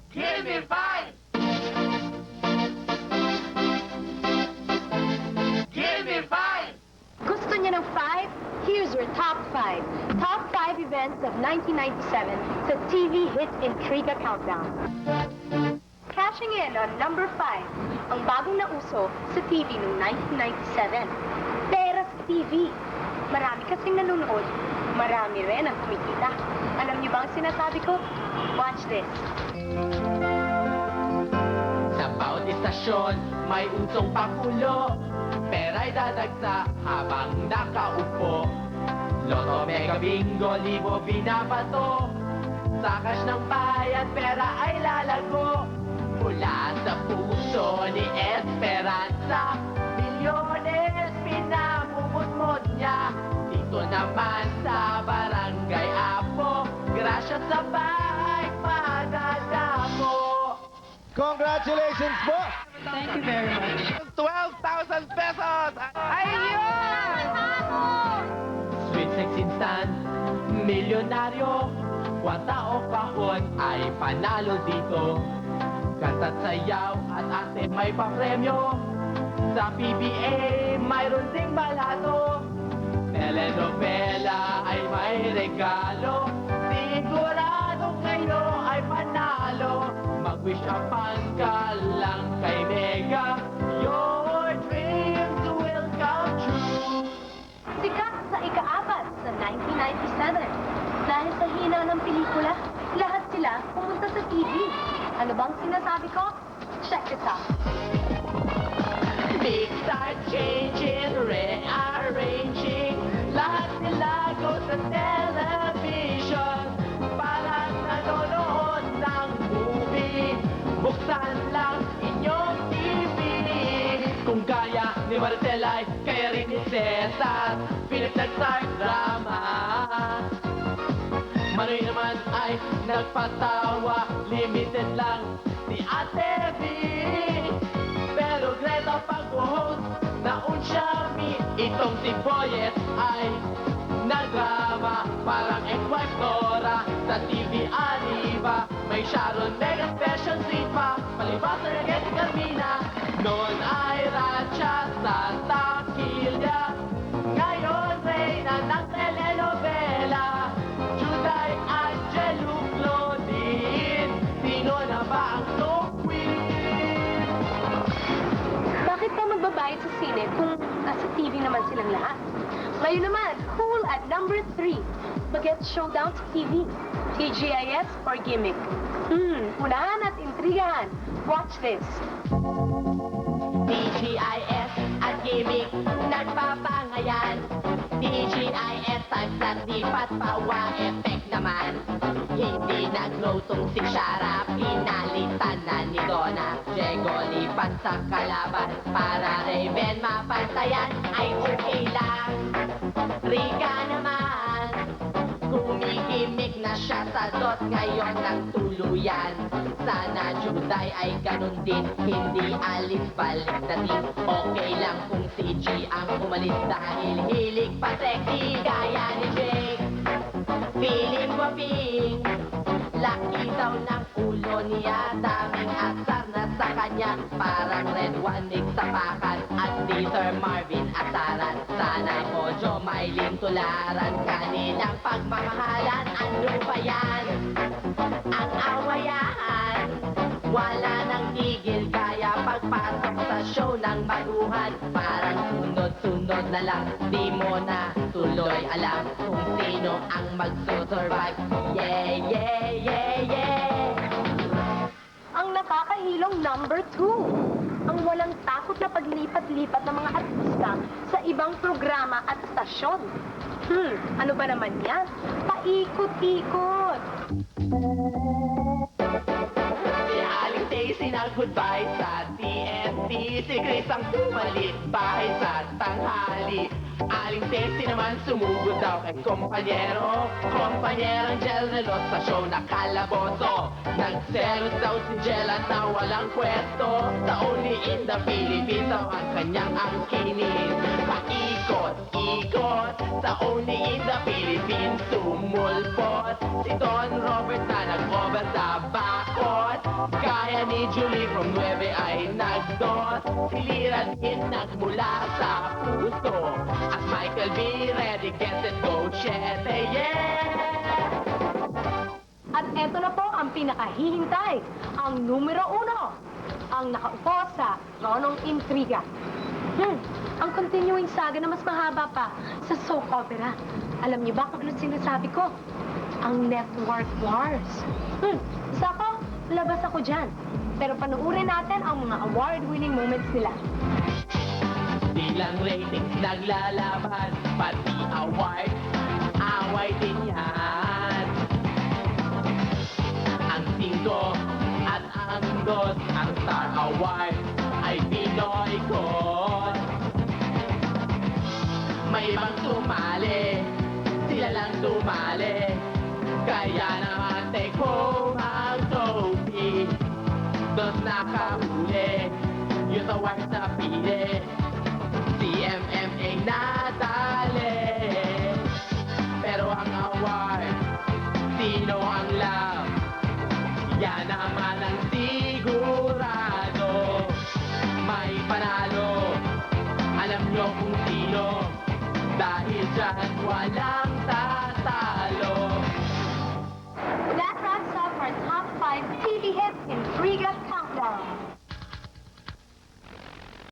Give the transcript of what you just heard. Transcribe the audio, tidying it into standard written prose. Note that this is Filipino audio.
Give me five! Give me five! Gusto niya ng 5? Here's your top 5. Top 5 events of 1997 sa TV Hit Intriga Countdown. Cashing in on number 5, ang bagong nauso sa TV noong 1997. Pera sa TV. Marami kasing nanonood, marami rin ang kumikita. Alam niyo ba ang sinasabi ko? Watch this. Sa bawat istasyon, may usong pakulo. Pera'y dadagsa habang nakaupo. Loto, Mega Bingo, libo binabato. Sa cash ng bayan, pera ay lalago. Mula sa puso ni Esperanza, milyones pinamumutmod niya. Dito naman sa Barangay Apo, grasya sa bahay madadamo. Congratulations po! Thank you very much. 12,000 pesos! Ayun! Sweet 16 stand, milyonaryo. Kwarta o kahon ay panalo dito. Kanta't sayaw at ate may papremyo. Sa PBA mayroon ding balato. Telenovela ay may regalo. Sigurado kayo ay panalo. Mag-wish upon ka lang kay Mega. Your dreams will come true. Sikat sa ika-4 sa 1997. Dahil sa hina ng pelikula, lahat sila pumunta sa TV. Ano bang sinasabi ko? Check this out. Big start changing, rearranging. Lahat sila go sa television. Parang nanonood ng movie. Buksan lang inyong TV. Kung kaya ni Marcel ay kaya rin ni Cesar. Pilit nag-start drama. Manoy naman ay nagpatawa. Limited lang si Ate V. Pero Greta pag-host naun siya mi. Itong si Boyet ay nagdrama. Parang ex-wife Nora sa TV Arriba. May Sharon, mega special treat pa. Palibas na Reggie Carmina. Noon ay Ratcha sa Taquilla. Ngayon reyna ng telenovela. Juday Angelo Claudine. Sino na ba ang queen? Bakit pa magbabayad sa sine kung nasa TV naman silang lahat? Ngayon naman, cool at number 3. Bagets Showdown sa TV. TGIS or gimmick? Unahan at intrigahan. Watch this. DGIS at gimmick nagpapangayan. DGIS times at lipat pawa effect naman. Hindi naglutong si Shara, pinalitan na ni Donna. Diego lipat sa kalaban para Raven mapantayan ay okay lang. Rika naman, kumikimik na siya sa dot ngayon ng tuluyan. Sana Juday ay ganun din, hindi alis balik dating. Okay lang kung si G ang umalis dahil hilig pa sexy gaya ni Jake. Feeling waping, laki daw ng ulo niya. Daming asar na sa kanya, parang Red One nagsapakan. At si Sir Marvin asaran, sana Mojo Mylene tularan. Kanilang pagmamahalan, ano ba yan? Ang awayan, wala nang tigil. Kaya pagpasok sa show ng baguhan, parang sunod-sunod na lang. Di mo na tuloy alam kung sino ang magsusurvive. Yeah, yeah, yeah, yeah. Ang nakakahilong number 2. Ang walang takot na paglipat-lipat ng mga artista sa ibang programa at stasyon. Ano ba naman yan? Paikot-ikot. Si Aling Stacy nag-goodbye sa TNT. Si Chris ang tumalit bahay sa tanghali. Aling Stacy naman sumugod daw kay kompanyero. Kompanyerong Jel Relos sa show na Kalaboso. Nagselos daw si Jella na walang pwesto. Sa only in the Philippines daw ang kanyang angkinin. Paikot-ikot sa only in the Philippines sumulpot. Si Don Robert na nag-over sa bakot. Jenny Julie from 9 ay nag-2. Si Lira din nagmula sa puso. At Michael B. ready, get and go, 7, yeah! At eto na po ang pinakahihintay, ang numero 1, ang nakaupo sa tronong intriga. Ang continuing saga na mas mahaba pa sa soap opera. Alam niyo ba kung ano sinasabi ko? Ang Network Wars. Isa ko, labas ako dyan. Pero panuurin natin ang mga award-winning moments nila. Di lang ratings naglalaban, pati award, away din yan. Ang 5 at ang 2, ang Star Award ay Pinoy Con. May ibang sumali, sila lang sumali. Kaya naman take home ang trophy. Doon naka